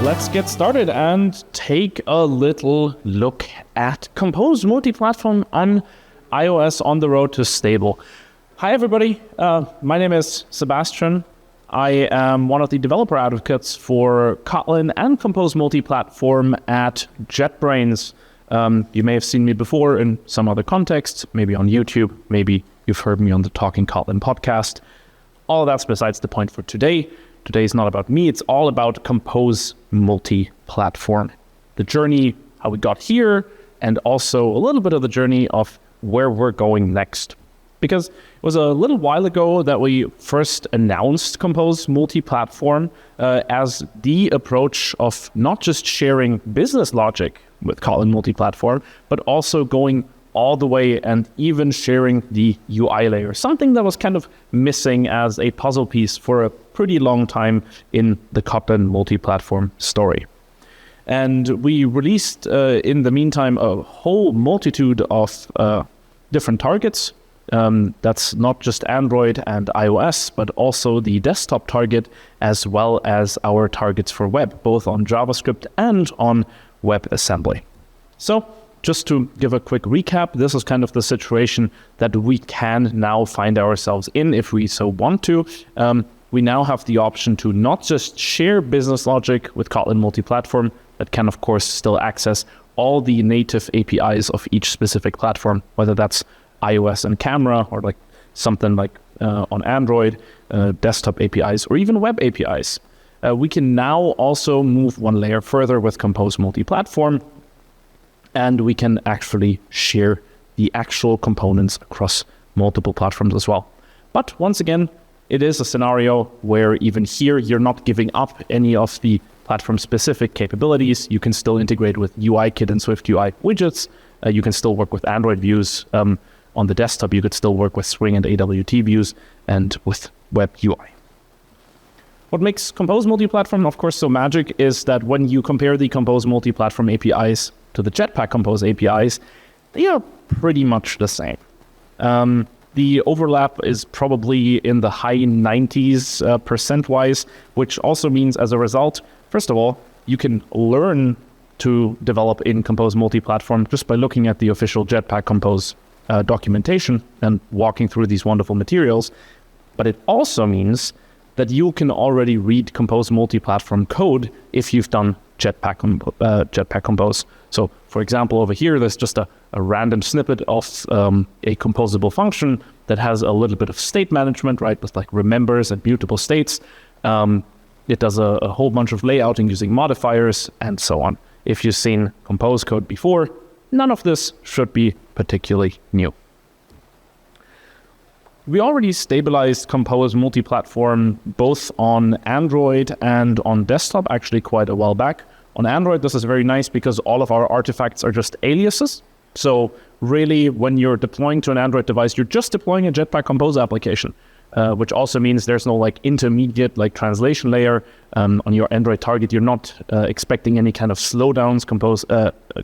let's get started and take a little look at Compose Multiplatform on iOS on the road to stable. Hi everybody, my name is Sebastian. I am one of the developer advocates for Kotlin and Compose Multiplatform at JetBrains. You may have seen me before in some other context, maybe on YouTube, maybe you've heard me on the Talking Kotlin podcast. All that's besides the point for today. Today is not about me, it's all about Compose Multiplatform. The journey, how we got here, and also a little bit of the journey of where we're going next. Because it was a little while ago that we first announced Compose Multiplatform as the approach of not just sharing business logic with Kotlin Multiplatform, but also going all the way and even sharing the UI layer, something that was kind of missing as a puzzle piece for a pretty long time in the Kotlin Multiplatform story. And we released in the meantime a whole multitude of different targets. That's not just Android and iOS, but also the desktop target, as well as our targets for web, both on JavaScript and on WebAssembly. So just to give a quick recap, this is kind of the situation that we can now find ourselves in if we so want to. We now have the option to not just share business logic with Kotlin Multiplatform, but can of course still access all the native APIs of each specific platform, whether that's iOS and camera or like something like on Android, desktop APIs, or even web APIs. We can now also move one layer further with Compose Multiplatform, and we can actually share the actual components across multiple platforms as well. But once again, it is a scenario where even here, you're not giving up any of the platform-specific capabilities. You can still integrate with UIKit and SwiftUI widgets. You can still work with Android views. On the desktop, you could still work with Swing and AWT views and with Web UI. What makes Compose Multiplatform, of course, so magic is that when you compare the Compose Multiplatform APIs to the Jetpack Compose APIs, they are pretty much the same. The overlap is probably in the high 90s percent-wise, which also means as a result, first of all, you can learn to develop in Compose Multiplatform just by looking at the official Jetpack Compose documentation and walking through these wonderful materials. But it also means that you can already read Compose Multiplatform code if you've done Jetpack Compose. So for example, over here, there's just a random snippet of a composable function that has a little bit of state management, right? With like remembers and mutable states. It does a whole bunch of layouting using modifiers and so on. If you've seen Compose code before, none of this should be particularly new. We already stabilized Compose Multiplatform both on Android and on desktop actually quite a while back. On Android, this is very nice because all of our artifacts are just aliases. So really, when you're deploying to an Android device, you're just deploying a Jetpack Compose application, which also means there's no like intermediate like translation layer on your Android target. You're not expecting any kind of slowdowns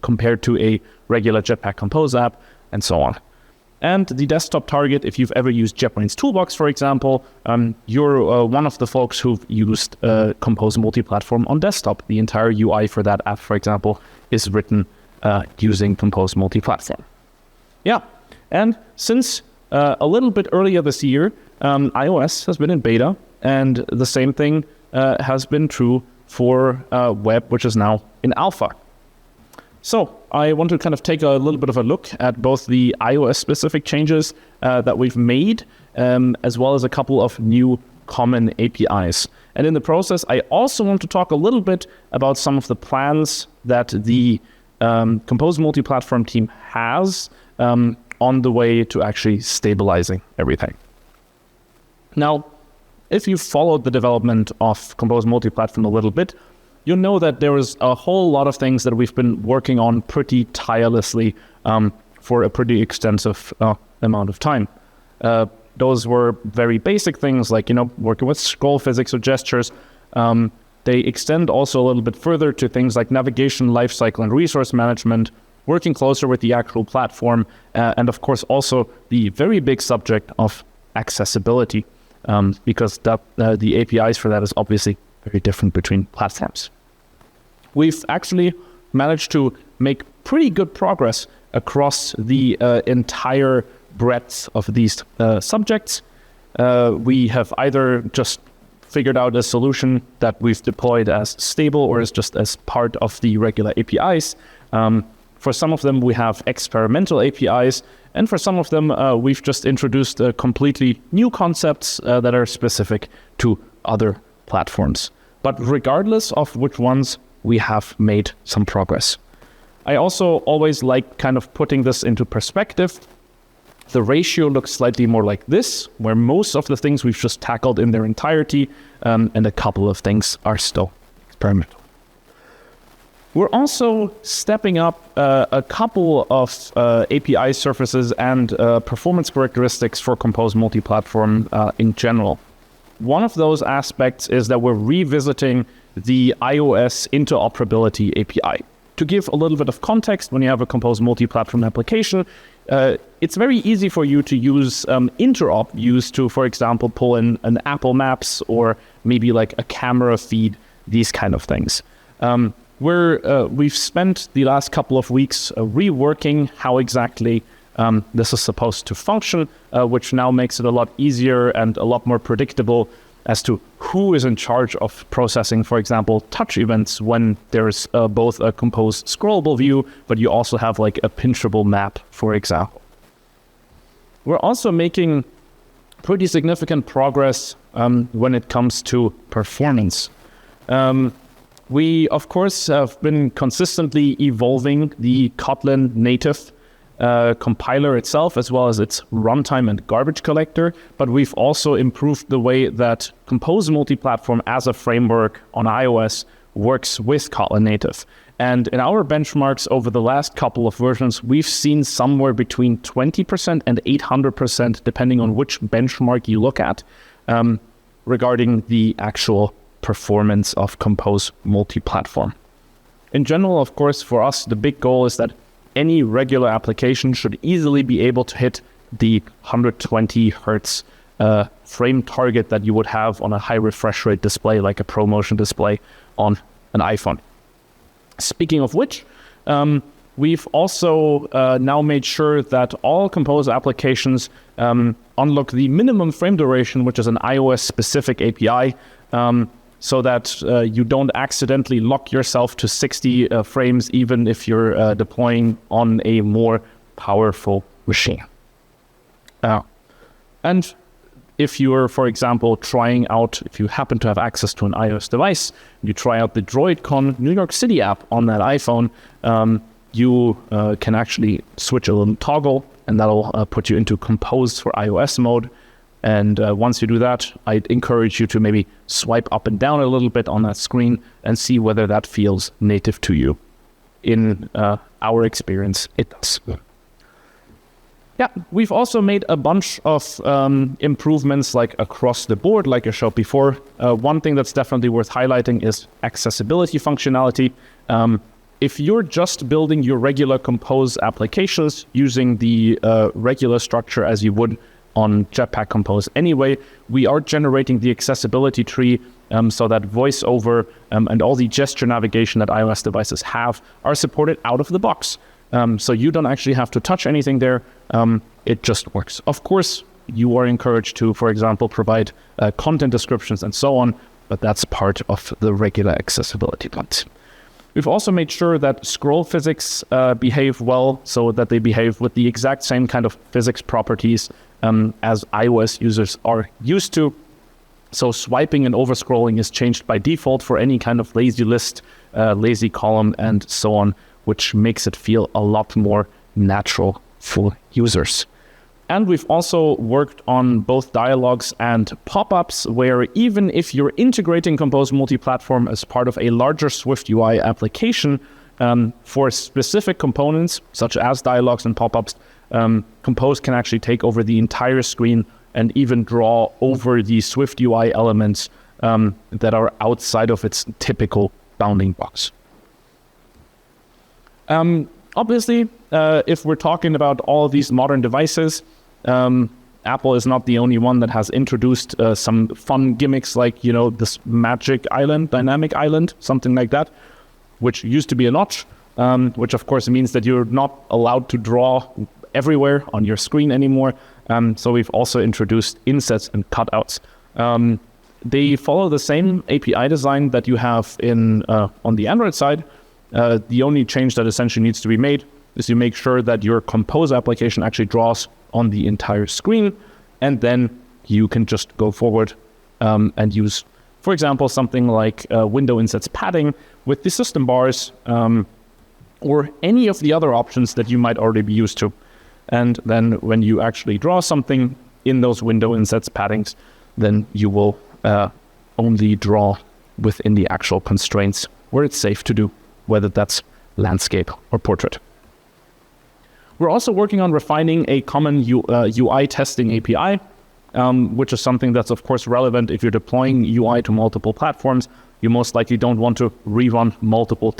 compared to a regular Jetpack Compose app and so on. And the desktop target, if you've ever used JetBrains Toolbox, for example, you're one of the folks who've used Compose Multiplatform on desktop. The entire UI for that app, for example, is written using Compose Multiplatform. Yeah, and since a little bit earlier this year, iOS has been in beta, and the same thing has been true for web, which is now in alpha. So I want to kind of take a little bit of a look at both the iOS-specific changes that we've made, as well as a couple of new common APIs. And in the process, I also want to talk a little bit about some of the plans that the Compose Multiplatform team has on the way to actually stabilizing everything. Now, if you've followed the development of Compose Multiplatform a little bit, you'll know that there is a whole lot of things that we've been working on pretty tirelessly for a pretty extensive amount of time. Those were very basic things like, working with scroll physics or gestures. They extend also a little bit further to things like navigation, lifecycle, and resource management, working closer with the actual platform, and of course also the very big subject of accessibility, because the APIs for that is obviously very different between platforms. We've actually managed to make pretty good progress across the entire breadth of these subjects. We have either just figured out a solution that we've deployed as stable or is just as part of the regular APIs. For some of them, we have experimental APIs, and for some of them, we've just introduced completely new concepts that are specific to other platforms. But regardless of which ones, we have made some progress. I also always like kind of putting this into perspective. The ratio looks slightly more like this, where most of the things we've just tackled in their entirety, and a couple of things are still experimental. We're also stepping up a couple of API surfaces and performance characteristics for Compose Multiplatform in general. One of those aspects is that we're revisiting the iOS interoperability API. To give a little bit of context, when you have a Compose Multiplatform application, it's very easy for you to use interop used to, for example, pull in an Apple Maps or maybe like a camera feed, these kind of things. We've spent the last couple of weeks reworking how exactly this is supposed to function, which now makes it a lot easier and a lot more predictable as to who is in charge of processing, for example, touch events when there's both a Compose scrollable view, but you also have like a pinchable map, for example. We're also making pretty significant progress when it comes to performance. We, of course, have been consistently evolving the Kotlin native compiler itself, as well as its runtime and garbage collector, but we've also improved the way that Compose Multiplatform as a framework on iOS works with Kotlin native. And in our benchmarks over the last couple of versions, we've seen somewhere between 20% and 800%, depending on which benchmark you look at, regarding the actual performance of Compose Multiplatform. In general, of course, for us, the big goal is that any regular application should easily be able to hit the 120 hertz frame target that you would have on a high refresh rate display, like a ProMotion display on an iPhone. Speaking of which, we've also now made sure that all Compose applications unlock the minimum frame duration, which is an iOS-specific API, so that you don't accidentally lock yourself to 60 frames, even if you're deploying on a more powerful machine. And if you're, for example, if you happen to have access to an iOS device, you try out the droidcon New York City app on that iPhone, you can actually switch a little toggle, and that'll put you into Compose for iOS mode. And once you do that, I'd encourage you to maybe swipe up and down a little bit on that screen and see whether that feels native to you. In our experience, it does. Yeah, we've also made a bunch of improvements like across the board, like I showed before. One thing that's definitely worth highlighting is accessibility functionality. If you're just building your regular Compose applications using the regular structure as you would on Jetpack Compose anyway, we are generating the accessibility tree so that voiceover and all the gesture navigation that iOS devices have are supported out of the box. So you don't actually have to touch anything there. It just works. Of course, you are encouraged to, for example, provide content descriptions and so on, but that's part of the regular accessibility part. We've also made sure that scroll physics behave well, so that they behave with the exact same kind of physics properties as iOS users are used to. So swiping and overscrolling is changed by default for any kind of lazy list, lazy column, and so on, which makes it feel a lot more natural for users. And we've also worked on both dialogues and pop-ups, where even if you're integrating Compose Multiplatform as part of a larger Swift UI application, for specific components, such as dialogues and pop-ups, Compose can actually take over the entire screen and even draw over the Swift UI elements that are outside of its typical bounding box. Obviously, if we're talking about all of these modern devices, Apple is not the only one that has introduced some fun gimmicks like, this magic island, dynamic island, something like that. which used to be a notch, which of course means that you're not allowed to draw everywhere on your screen anymore. So we've also introduced insets and cutouts. They follow the same API design that you have in on the Android side. The only change that essentially needs to be made is you make sure that your Compose application actually draws on the entire screen, and then you can just go forward and use, for example, something like window insets padding with the system bars, or any of the other options that you might already be used to. And then when you actually draw something in those window insets paddings, then you will only draw within the actual constraints where it's safe to do, whether that's landscape or portrait. We're also working on refining a common UI testing API, which is something that's of course relevant if you're deploying UI to multiple platforms. You most likely don't want to rerun multiple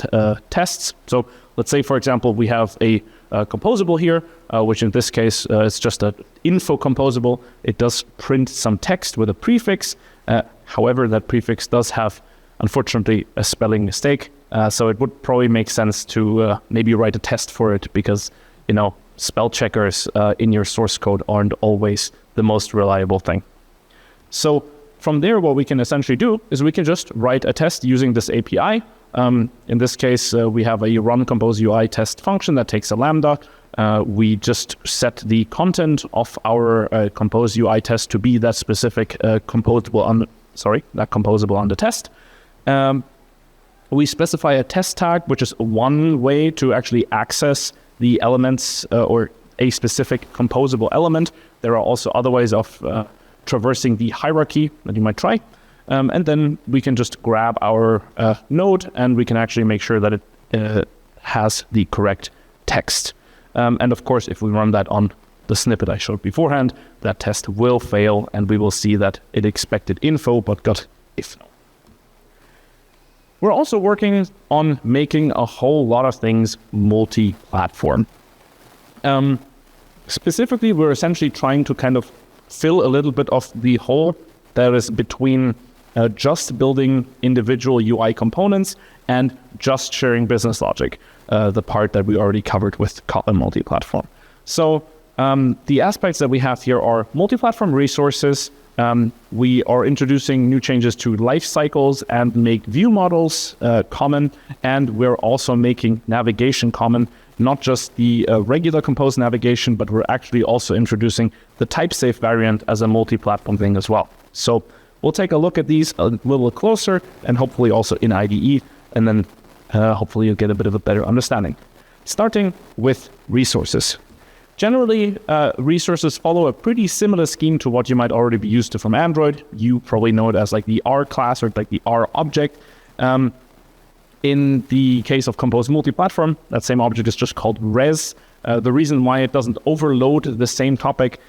tests. So let's say, for example, we have a composable here, which in this case is just an info composable. It does print some text with a prefix. However, that prefix does have, unfortunately, a spelling mistake. So it would probably make sense to maybe write a test for it, because spell checkers in your source code aren't always the most reliable thing. So from there, what we can essentially do is we can just write a test using this API. In this case, we have a run compose UI test function that takes a lambda. We just set the content of our compose UI test to be that specific composable on the test. We specify a test tag, which is one way to actually access the elements or a specific composable element. There are also other ways of traversing the hierarchy that you might try. And then we can just grab our node, and we can actually make sure that it has the correct text. And of course, if we run that on the snippet I showed beforehand, that test will fail, and we will see that it expected info but got if no. We're also working on making a whole lot of things multi-platform. Specifically, we're essentially trying to kind of fill a little bit of the hole that is between just building individual UI components and just sharing business logic, the part that we already covered with Kotlin multi-platform. So the aspects that we have here are multi-platform resources. We are introducing new changes to life cycles and make view models common, and we're also making navigation common, not just the regular Compose navigation, but we're actually also introducing the type-safe variant as a multi-platform thing as well. So we'll take a look at these a little closer, and hopefully also in IDE, and then hopefully you'll get a bit of a better understanding. Starting with resources. Generally, resources follow a pretty similar scheme to what you might already be used to from Android. You probably know it as like the R class or like the R object. In the case of Compose multi-platform, that same object is just called res. The reason why it doesn't overload the same topic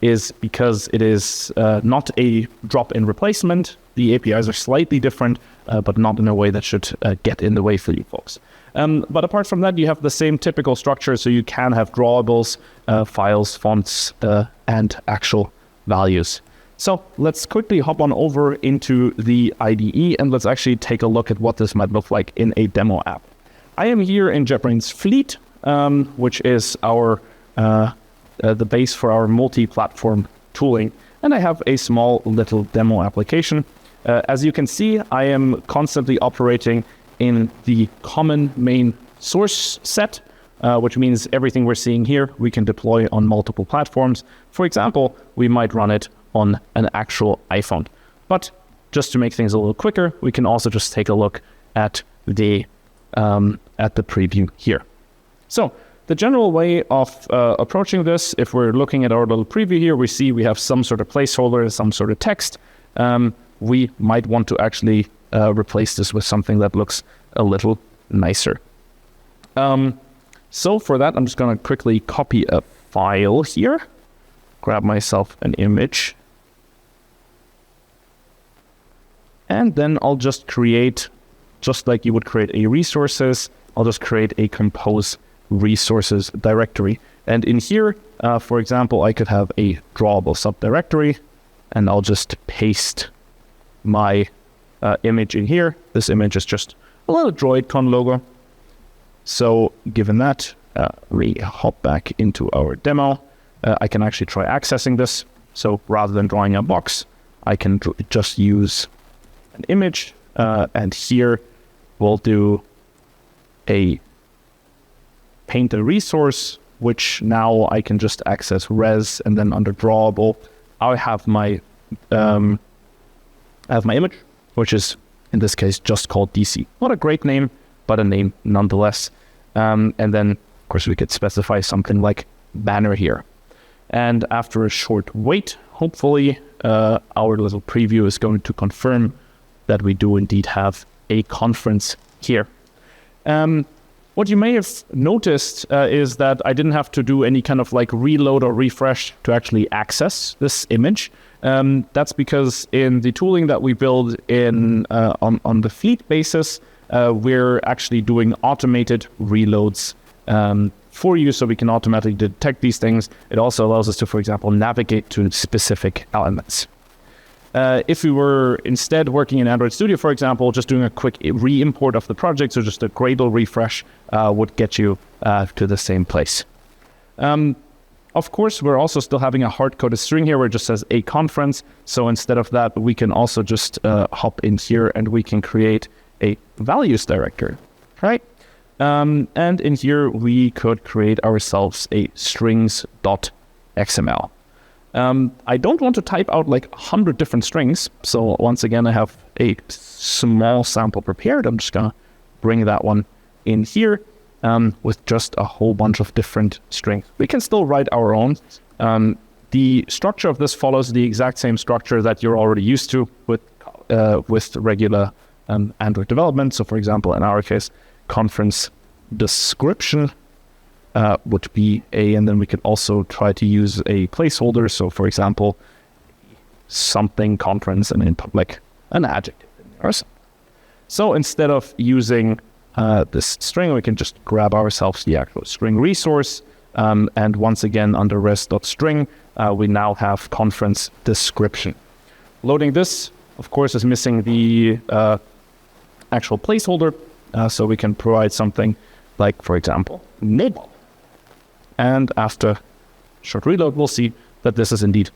is because it is not a drop-in replacement. The APIs are slightly different, but not in a way that should get in the way for you folks. But apart from that, you have the same typical structure, so you can have drawables, files, fonts, and actual values. So let's quickly hop on over into the IDE, and let's actually take a look at what this might look like in a demo app. I am here in JetBrains Fleet, which is our the base for our multi-platform tooling, and I have a small little demo application. As you can see, I am constantly operating in the common main source set, which means everything we're seeing here we can deploy on multiple platforms. For example, we might run it on an actual iPhone. But just to make things a little quicker, we can also just take a look at the preview here. So the general way of approaching this, if we're looking at our little preview here, we see we have some sort of placeholder, some sort of text. We might want to actually replace this with something that looks a little nicer. So for that, I'm just going to quickly copy a file here, grab myself an image, and then I'll just create, just like you would create a resources, I'll just create a Compose resources directory. And in here, for example, I could have a drawable subdirectory, and I'll just paste my image in here. This image is just a little droidcon logo. So given that, we hop back into our demo. I can actually try accessing this. So rather than drawing a box, I can just use an image, and here we'll do a paint a resource, which now I can just access res, and then under drawable, I have my image, which is in this case just called DC. Not a great name, but a name nonetheless. And then of course we could specify something like banner here. And after a short wait, hopefully our little preview is going to confirm that we do indeed have a conference here. What you may have noticed is that I didn't have to do any kind of like reload or refresh to actually access this image. That's because in the tooling that we build in on the fleet basis, we're actually doing automated reloads for you, so we can automatically detect these things. It also allows us to, for example, navigate to specific elements. If we were instead working in Android Studio, for example, just doing a quick re-import of the project, so just a Gradle refresh would get you to the same place. Of course, we're also still having a hard-coded string here where it just says a conference. So instead of that, we can also just hop in here and we can create a values directory, right? And in here, we could create ourselves a strings.xml. I don't want to type out like 100 different strings. So once again, I have a small sample prepared. I'm just going to bring that one in here with just a whole bunch of different strings. We can still write our own. The structure of this follows the exact same structure that you're already used to with regular Android development. So for example, in our case, conference description would be and then we could also try to use a placeholder. So for example, something conference and input like an adjective in there. So instead of using this string, we can just grab ourselves the actual string resource. And once again, under res.string, we now have conference description. Loading this, of course, is missing the actual placeholder. So we can provide something like, for example, mobile. And after short reload, we'll see that this is indeed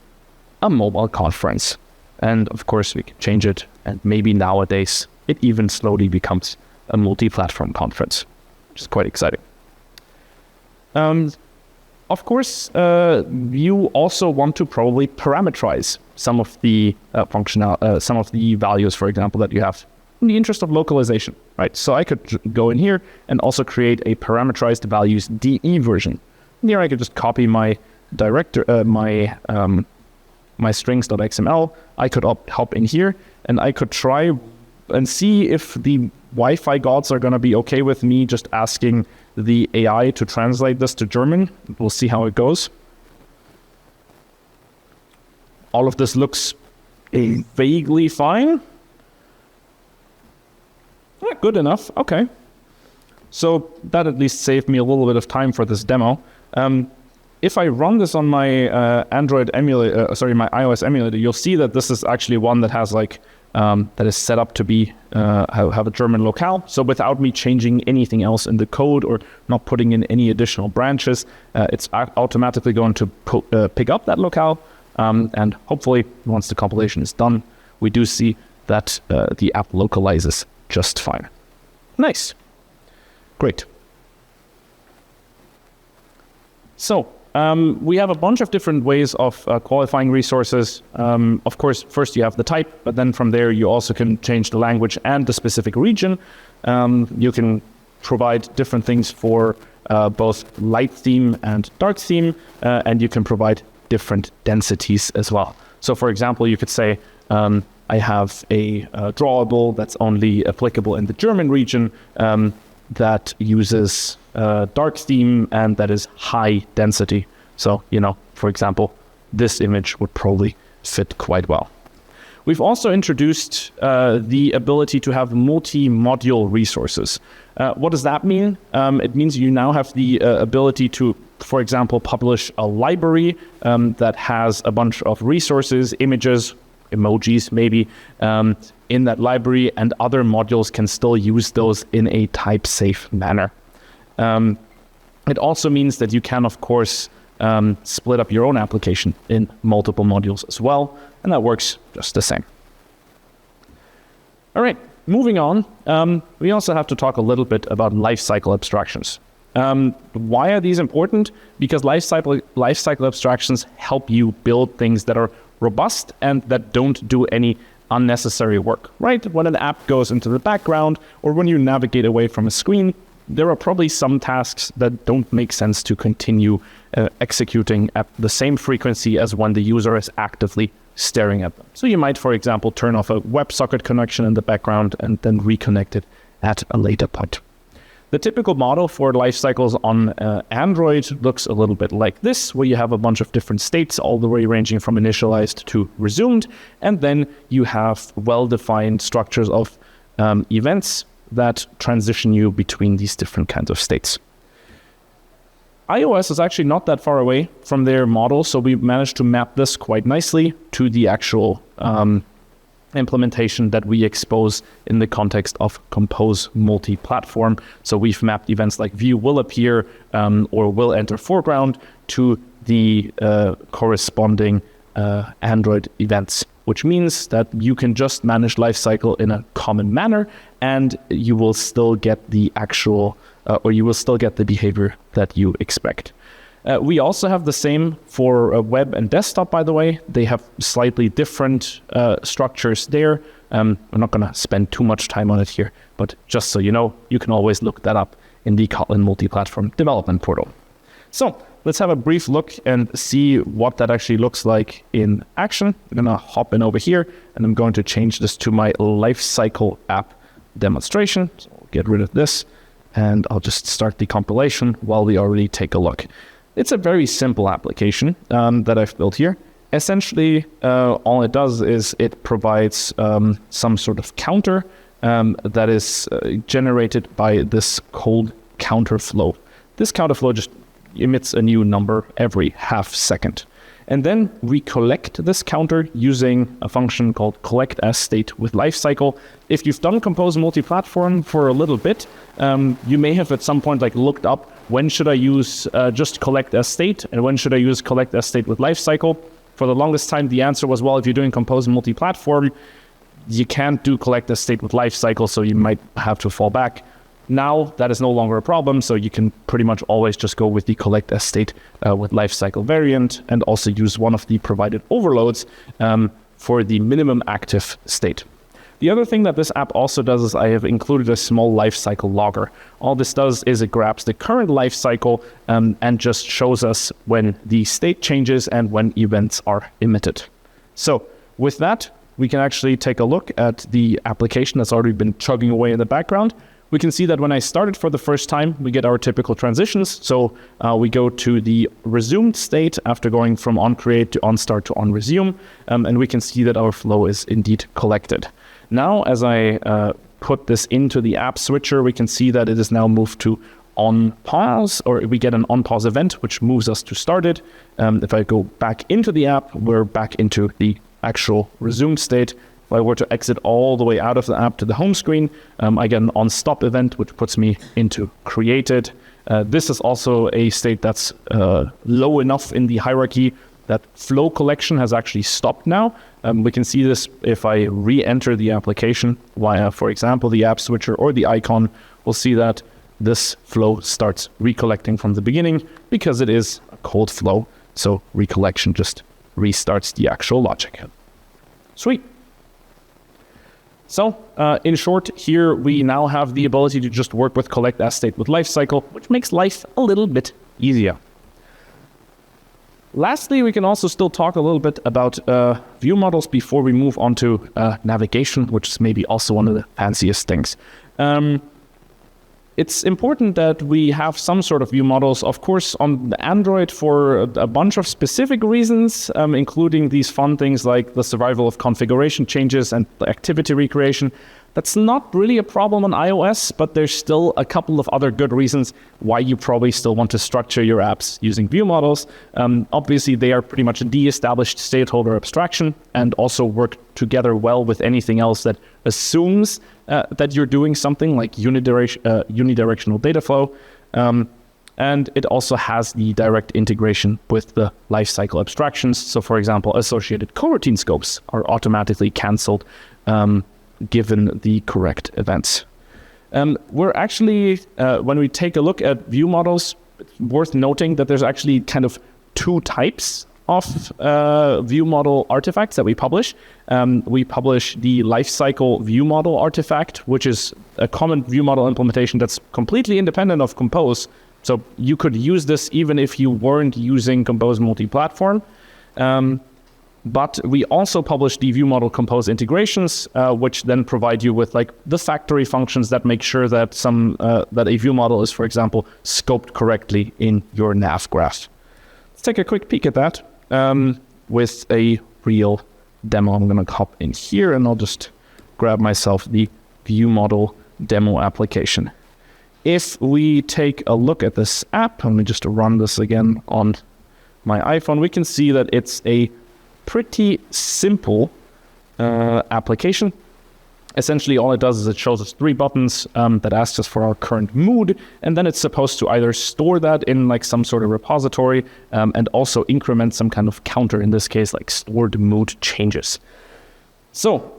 a mobile conference. And of course, we can change it. And maybe nowadays, it even slowly becomes a multi-platform conference, which is quite exciting. Of course, you also want to probably parameterize some of the some of the values, for example, that you have in the interest of localization, right? So I could go in here and also create a parameterized values DE version. And here I could just copy my my strings.xml. I could hop in here and I could try and see if the Wi-Fi gods are going to be okay with me just asking the AI to translate this to German. We'll see how it goes. All of this looks vaguely fine. Good enough. Okay. So that at least saved me a little bit of time for this demo. If I run this on my Android emulator, my iOS emulator, you'll see that this is actually one that has like that is set up to be have a German locale. So without me changing anything else in the code or not putting in any additional branches, it's automatically going to pick up that locale. And hopefully, once the compilation is done, we do see that the app localizes just fine. Nice. Great. So we have a bunch of different ways of qualifying resources. Of course, first you have the type, but then from there you also can change the language and the specific region. You can provide different things for both light theme and dark theme, and you can provide different densities as well. So for example, you could say, I have a drawable that's only applicable in the German region that uses dark theme and that is high density. So, for example, this image would probably fit quite well. We've also introduced the ability to have multi-module resources. What does that mean? It means you now have the ability to, for example, publish a library that has a bunch of resources, images, emojis maybe, in that library, and other modules can still use those in a type-safe manner. It also means that you can, of course, split up your own application in multiple modules as well, and that works just the same. All right, moving on, we also have to talk a little bit about lifecycle abstractions. Why are these important? Because lifecycle abstractions help you build things that are robust and that don't do any unnecessary work, right? When an app goes into the background or when you navigate away from a screen, there are probably some tasks that don't make sense to continue executing at the same frequency as when the user is actively staring at them. So you might, for example, turn off a WebSocket connection in the background and then reconnect it at a later point. The typical model for life cycles on Android looks a little bit like this, where you have a bunch of different states, all the way ranging from initialized to resumed, and then you have well-defined structures of events that transition you between these different kinds of states. iOS is actually not that far away from their model, so we managed to map this quite nicely to the actual implementation that we expose in the context of Compose multi-platform. So we've mapped events like view will appear or will enter foreground to the corresponding Android events, which means that you can just manage lifecycle in a common manner, and you will still get the actual, or you will still get the behavior that you expect. We also have the same for web and desktop, by the way. They have slightly different structures there. I'm not going to spend too much time on it here, but just so you know, you can always look that up in the Kotlin multi-platform development portal. So let's have a brief look and see what that actually looks like in action. I'm going to hop in over here, and I'm going to change this to my lifecycle app demonstration. So I'll get rid of this, and I'll just start the compilation while we already take a look. It's a very simple application that I've built here. Essentially, all it does is it provides some sort of counter that is generated by this cold counter flow. This counter flow just emits a new number every half second. And then we collect this counter using a function called collect as state with lifecycle. If you've done Compose multi-platform for a little bit, you may have at some point looked up when should I use just collect as state and when should I use collect as state with lifecycle. For the longest time, the answer was, well, if you're doing Compose multi-platform, you can't do collect as state with lifecycle, so you might have to fall back. Now that is no longer a problem, so you can pretty much always just go with the collect as state with lifecycle variant, and also use one of the provided overloads for the minimum active state. The other thing that this app also does is I have included a small lifecycle logger. All this does is it grabs the current lifecycle and just shows us when the state changes and when events are emitted. So with that, we can actually take a look at the application that's already been chugging away in the background. We can see that when I started for the first time, we get our typical transitions. So we go to the resumed state after going from onCreate to onStart to onResume, and we can see that our flow is indeed collected. Now, as I put this into the app switcher, we can see that it is now moved to onPause, or we get an onPause event, which moves us to started. If I go back into the app, we're back into the actual resumed state. If I were to exit all the way out of the app to the home screen, I get an onStop event, which puts me into created. This is also a state that's low enough in the hierarchy that flow collection has actually stopped now. We can see this if I re-enter the application via, for example, the app switcher or the icon. We'll see that this flow starts recollecting from the beginning because it is a cold flow. So recollection just restarts the actual logic. Sweet. So in short, here we now have the ability to just work with collect as state with lifecycle, which makes life a little bit easier. Lastly, we can also still talk a little bit about view models before we move on to navigation, which is maybe also one of the fanciest things. It's important that we have some sort of view models, of course, on the Android for a bunch of specific reasons, including these fun things like the survival of configuration changes and the activity recreation. That's not really a problem on iOS, but there's still a couple of other good reasons why you probably still want to structure your apps using view models. Obviously, they are pretty much a de-established stakeholder abstraction and also work together well with anything else that assumes that you're doing something like unidirectional data flow. And it also has the direct integration with the lifecycle abstractions. So for example, associated coroutine scopes are automatically canceled given the correct events. We're actually, when we take a look at view models, it's worth noting that there's actually kind of two types of view model artifacts that we publish. We publish the lifecycle view model artifact, which is a common view model implementation that's completely independent of Compose. So you could use this even if you weren't using Compose multi-platform. But we also publish the view model Compose integrations, which then provide you with like the factory functions that make sure that that a view model is, for example, scoped correctly in your nav graph. Let's take a quick peek at that with a real demo. I'm going to hop in here and I'll just grab myself the view model demo application. If we take a look at this app, let me just run this again on my iPhone, we can see that it's a pretty simple application. Essentially, all it does is it shows us 3 buttons that asks us for our current mood, and then it's supposed to either store that in like some sort of repository and also increment some kind of counter, in this case, like stored mood changes. So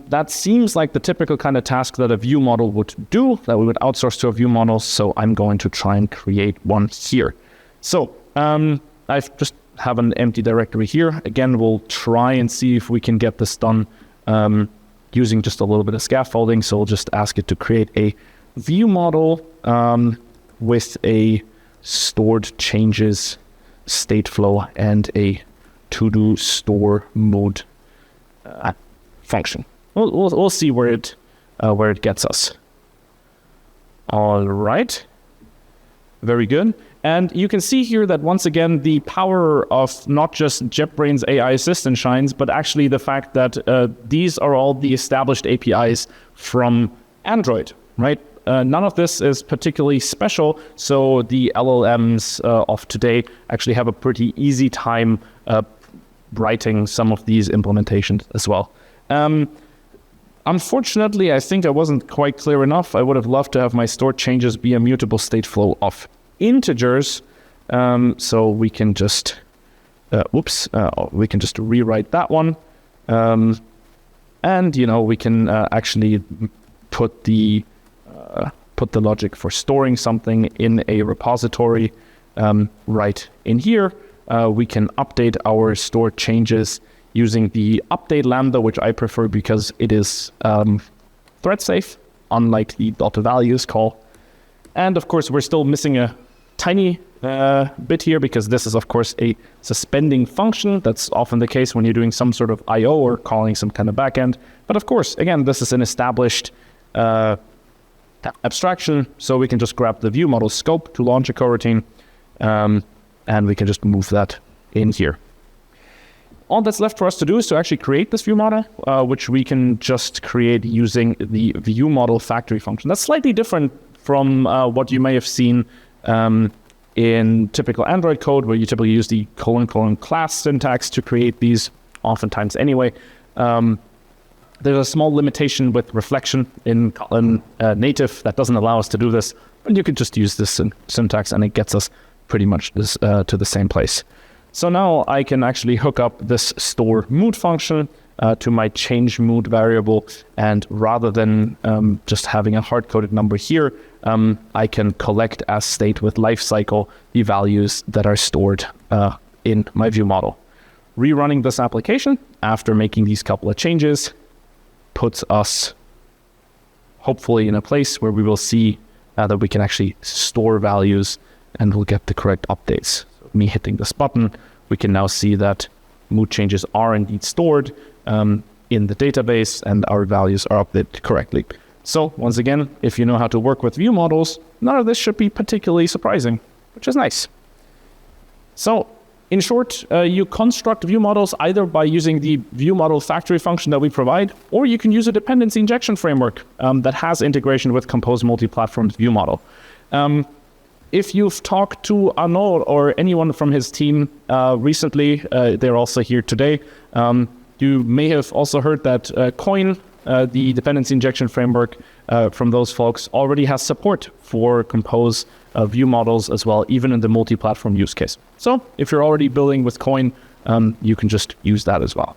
that seems like the typical kind of task that a view model would do, that we would outsource to a view model. So I'm going to try and create one here. So I've just have an empty directory here. Again, we'll try and see if we can get this done using just a little bit of scaffolding. So we'll just ask it to create a view model with a stored changes state flow and a to-do store mode function. We'll see where it gets us. All right, very good. And you can see here that once again the power of not just JetBrains AI Assistant shines, but actually the fact that these are all the established APIs from Android, right? None of this is particularly special, so the LLMs of today actually have a pretty easy time writing some of these implementations as well. Unfortunately, I think I wasn't quite clear enough. I would have loved to have my stored changes be a mutable state flow of integers, so we can just we can just rewrite that one, and we can actually put the logic for storing something in a repository right in here. We can update our stored changes using the update lambda, which I prefer because it is thread safe, unlike the .values call. And of course, we're still missing a tiny bit here because this is, of course, a suspending function. That's often the case when you're doing some sort of I/O or calling some kind of backend. But of course, again, this is an established abstraction, so we can just grab the view model scope to launch a coroutine, and we can just move that in here. All that's left for us to do is to actually create this view model, which we can just create using the view model factory function. That's slightly different from what you may have seen in typical Android code, where you typically use the : class syntax to create these, oftentimes anyway. There's a small limitation with reflection in native that doesn't allow us to do this, but you can just use this syntax and it gets us pretty much this, to the same place. So now I can actually hook up this store mood function to my change mood variable, and rather than just having a hard-coded number here, I can collect as state with lifecycle the values that are stored in my view model. Rerunning this application after making these couple of changes puts us hopefully in a place where we will see that we can actually store values and we'll get the correct updates. So me hitting this button, we can now see that mood changes are indeed stored in the database and our values are updated correctly. So once again, if you know how to work with view models, none of this should be particularly surprising, which is nice. So In short, you construct view models either by using the view model factory function that we provide, or you can use a dependency injection framework that has integration with Compose Multiplatform's view model. If you've talked to Arnaud or anyone from his team recently, they're also here today, you may have also heard that Coin, the dependency injection framework from those folks, already has support for Compose view models as well, even in the multi-platform use case. So if you're already building with Coin, you can just use that as well.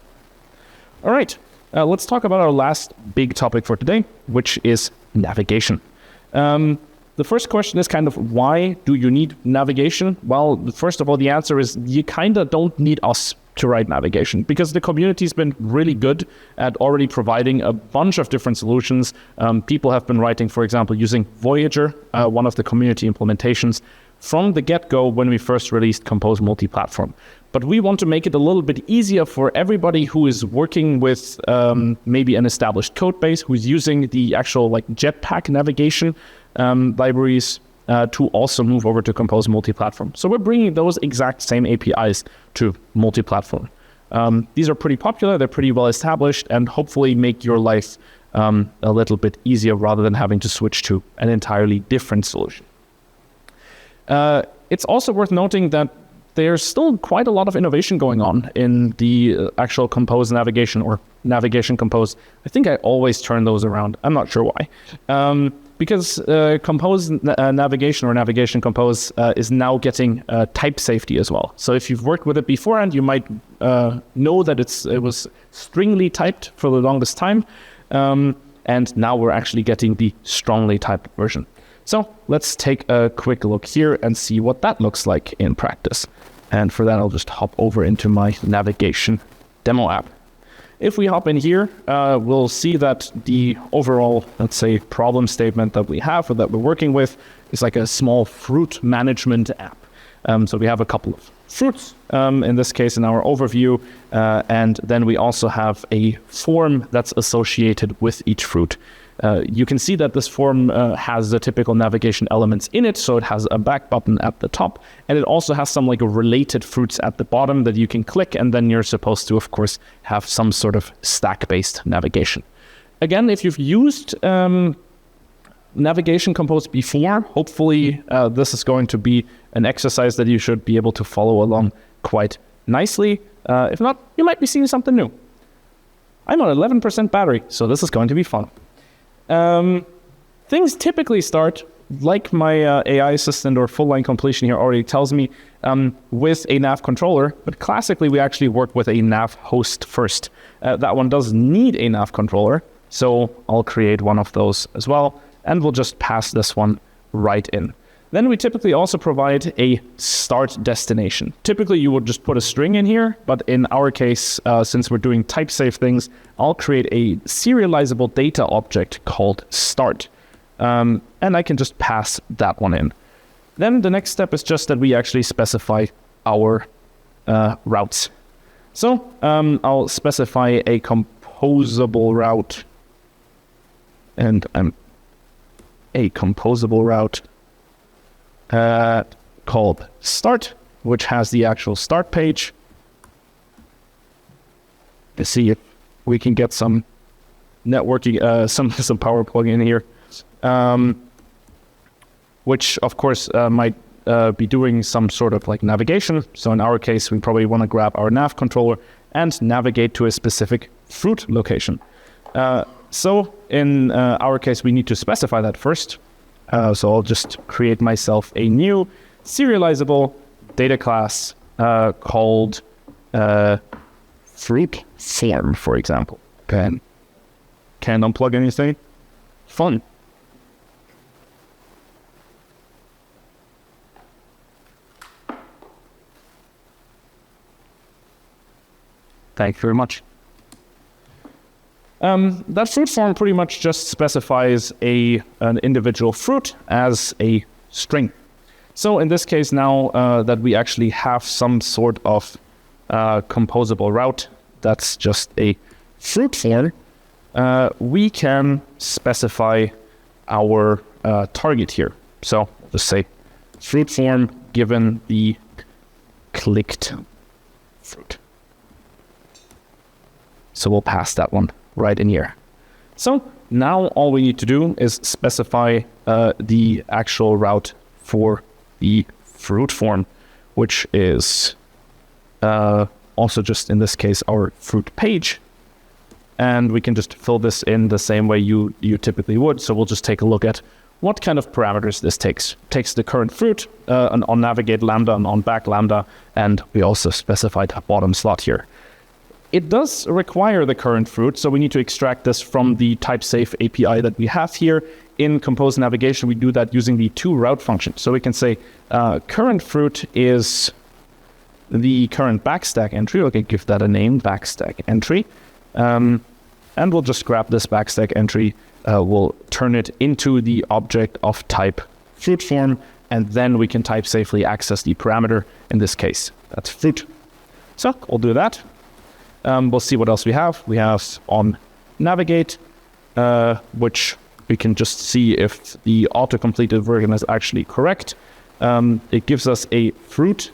All right, let's talk about our last big topic for today, which is navigation. The first question is kind of, why do you need navigation? Well, first of all, the answer is you kind of don't need us to write navigation, because the community's been really good at already providing a bunch of different solutions. People have been writing, for example, using Voyager, one of the community implementations, from the get-go when we first released Compose Multiplatform. But we want to make it a little bit easier for everybody who is working with maybe an established code base, who's using the actual like Jetpack navigation libraries, to also move over to Compose Multiplatform. So we're bringing those exact same APIs to Multiplatform. These are pretty popular, they're pretty well established, and hopefully make your life a little bit easier rather than having to switch to an entirely different solution. It's also worth noting that there's still quite a lot of innovation going on in the actual Compose navigation, or Navigation Compose. I think I always turn those around. I'm not sure why. Because Compose Navigation, or Navigation Compose, is now getting type safety as well. So if you've worked with it beforehand, you might know that it was stringly typed for the longest time. And now we're actually getting the strongly typed version. So let's take a quick look here and see what that looks like in practice. And for that, I'll just hop over into my navigation demo app. If we hop in here, we'll see that the overall, let's say, problem statement that we have, or that we're working with, is like a small fruit management app. So we have a couple of fruits, in this case in our overview, and then we also have a form that's associated with each fruit. You can see that this form has the typical navigation elements in it, so it has a back button at the top, and it also has some like related fruits at the bottom that you can click, and then you're supposed to, of course, have some sort of stack-based navigation. Again, if you've used Navigation Compose before, hopefully this is going to be an exercise that you should be able to follow along quite nicely. If not, you might be seeing something new. I'm on 11% battery, so this is going to be fun. Things typically start, like my AI assistant or full line completion here already tells me, with a nav controller, but classically we actually work with a nav host first. That one does need a nav controller, so I'll create one of those as well, and we'll just pass this one right in. Then we typically also provide a start destination. Typically you would just put a string in here, but in our case, since we're doing type safe things, I'll create a serializable data object called start. And I can just pass that one in. Then the next step is just that we actually specify our routes. So I'll specify a composable route, and a composable route called start, which has the actual start page. Let's see if we can get some networking, some power plug in here, which of course might be doing some sort of like navigation. So in our case, we probably want to grab our nav controller and navigate to a specific fruit location. So in our case, we need to specify that first. So I'll just create myself a new serializable data class called fruit form, for example. Can't unplug anything. Fun. Thank you very much. That fruit form pretty much just specifies an individual fruit as a string. So in this case now that we actually have some sort of composable route that's just a fruit form, we can specify our target here. So just say fruit form given the clicked fruit. So we'll pass that one right in here. So now all we need to do is specify the actual route for the fruit form, which is also just in this case our fruit page. And we can just fill this in the same way you typically would. So we'll just take a look at what kind of parameters this takes. Takes the current fruit, an on-navigate lambda, an on-back lambda, and we also specified a bottom slot here. It does require the current fruit, so we need to extract this from the typesafe API that we have here. In Compose Navigation, we do that using the toRoute function. So we can say current fruit is the current backstack entry. Okay, give that a name, backstack entry. And we'll just grab this backstack entry. We'll turn it into the object of type fruit form, and then we can type safely access the parameter. In this case, that's fruit. So we'll do that. We'll see what else we have. We have on navigate, which we can just see if the auto-completed version is actually correct. It gives us a fruit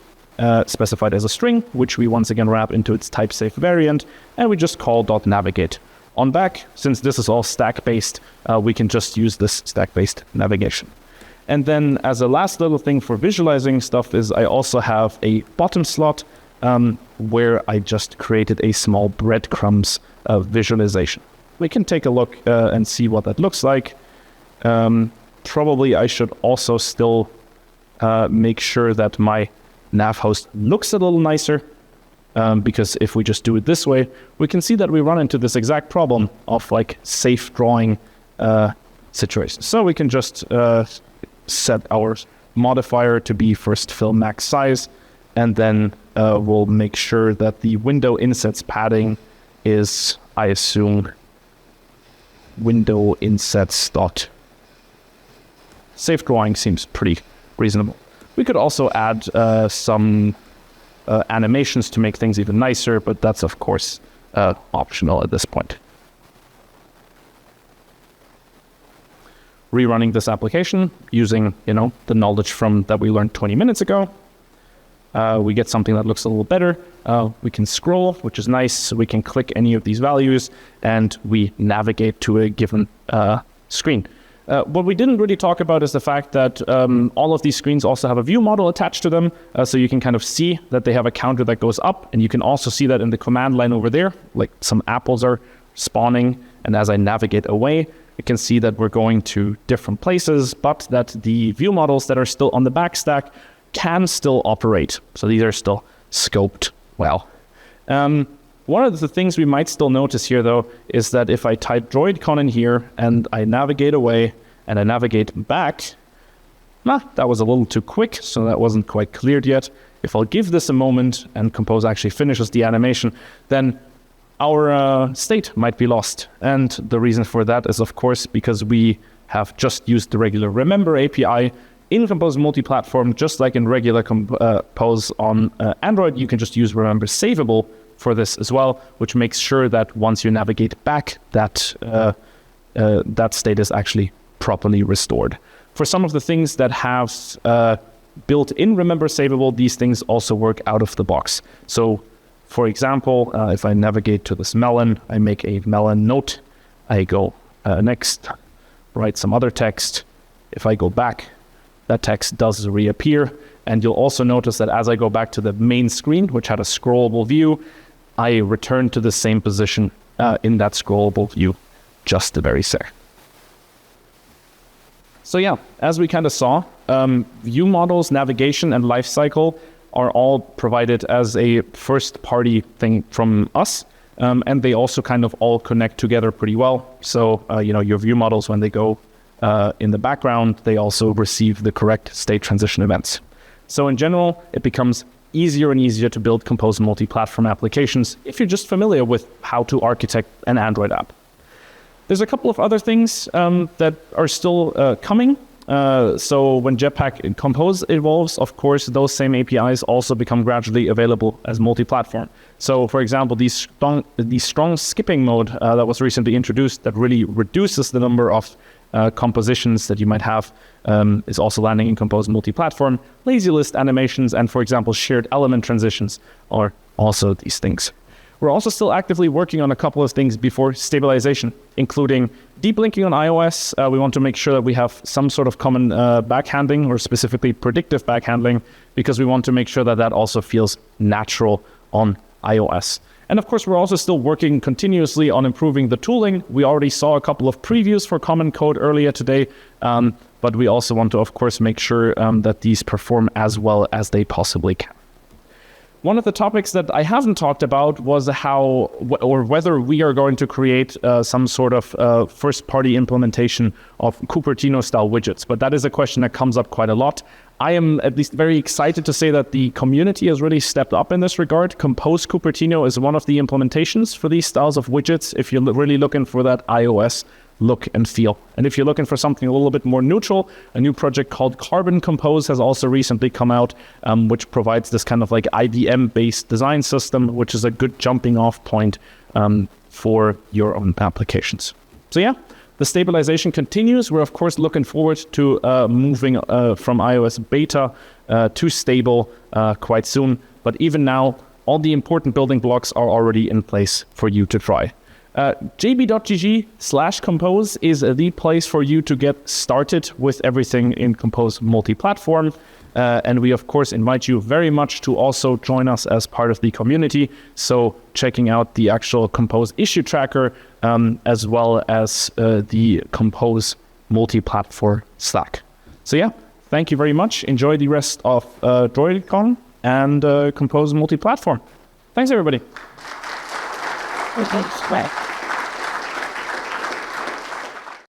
specified as a string, which we once again wrap into its type-safe variant, and we just call .navigate. On back, since this is all stack-based, we can just use this stack-based navigation. And then as a last little thing for visualizing stuff is I also have a bottom slot where I just created a small breadcrumbs visualization. We can take a look and see what that looks like. Probably I should also still make sure that my nav host looks a little nicer, because if we just do it this way, we can see that we run into this exact problem of like safe drawing situations. So we can just set our modifier to be first fill max size, and then we'll make sure that the window insets padding is, I assume, window insets dot. Safe drawing seems pretty reasonable. We could also add some animations to make things even nicer, but that's of course optional at this point. Rerunning this application using, the knowledge from that we learned 20 minutes ago. We get something that looks a little better. We can scroll, which is nice. We can click any of these values, and we navigate to a given screen. What we didn't really talk about is the fact that all of these screens also have a view model attached to them, so you can kind of see that they have a counter that goes up, and you can also see that in the command line over there, like some apples are spawning, and as I navigate away, you can see that we're going to different places, but that the view models that are still on the backstack can still operate. So these are still scoped well. One of the things we might still notice here, though, is that if I type droidcon in here and I navigate away and I navigate back, that was a little too quick, so that wasn't quite cleared yet. If I'll give this a moment and Compose actually finishes the animation, then our state might be lost. And the reason for that is, of course, because we have just used the regular remember API in Compose Multiplatform. Just like in regular Compose on Android, you can just use remember savable for this as well, which makes sure that once you navigate back, that that state is actually properly restored. For some of the things that have built-in remember savable, these things also work out of the box. So, for example, if I navigate to this melon, I make a melon note. I go next, write some other text. If I go back, that text does reappear. And you'll also notice that as I go back to the main screen, which had a scrollable view, I return to the same position in that scrollable view just the very sec. So yeah, as we kind of saw, view models, navigation, and lifecycle are all provided as a first-party thing from us, and they also kind of all connect together pretty well. So your view models, when they go in the background, they also receive the correct state transition events. So in general, it becomes easier and easier to build Compose multi-platform applications if you're just familiar with how to architect an Android app. There's a couple of other things that are still coming. So when Jetpack Compose evolves, of course, those same APIs also become gradually available as multi-platform. So, for example, the strong skipping mode that was recently introduced that really reduces the number of compositions that you might have is also landing in Compose Multiplatform. Lazy list animations and, for example, shared element transitions are also these things. We're also still actively working on a couple of things before stabilization, including deep linking on iOS. We want to make sure that we have some sort of common backhandling, or specifically predictive backhandling, because we want to make sure that that also feels natural on iOS. And of course, we're also still working continuously on improving the tooling. We already saw a couple of previews for Common Code earlier today, but we also want to, of course, make sure that these perform as well as they possibly can. One of the topics that I haven't talked about was how or whether we are going to create some sort of first-party implementation of Cupertino-style widgets, but that is a question that comes up quite a lot. I am at least very excited to say that the community has really stepped up in this regard. Compose Cupertino is one of the implementations for these styles of widgets if you're really looking for that iOS look and feel. And if you're looking for something a little bit more neutral, a new project called Carbon Compose has also recently come out, which provides this kind of like IBM-based design system, which is a good jumping off point for your own applications. So yeah, the stabilization continues. We're of course looking forward to moving from iOS beta to stable quite soon. But even now, all the important building blocks are already in place for you to try. jb.gg/compose is the place for you to get started with everything in Compose Multiplatform. And we, of course, invite you very much to also join us as part of the community. So checking out the actual Compose issue tracker, as well as the Compose Multiplatform Slack. So yeah, thank you very much. Enjoy the rest of droidcon and Compose Multiplatform. Thanks, everybody. Okay,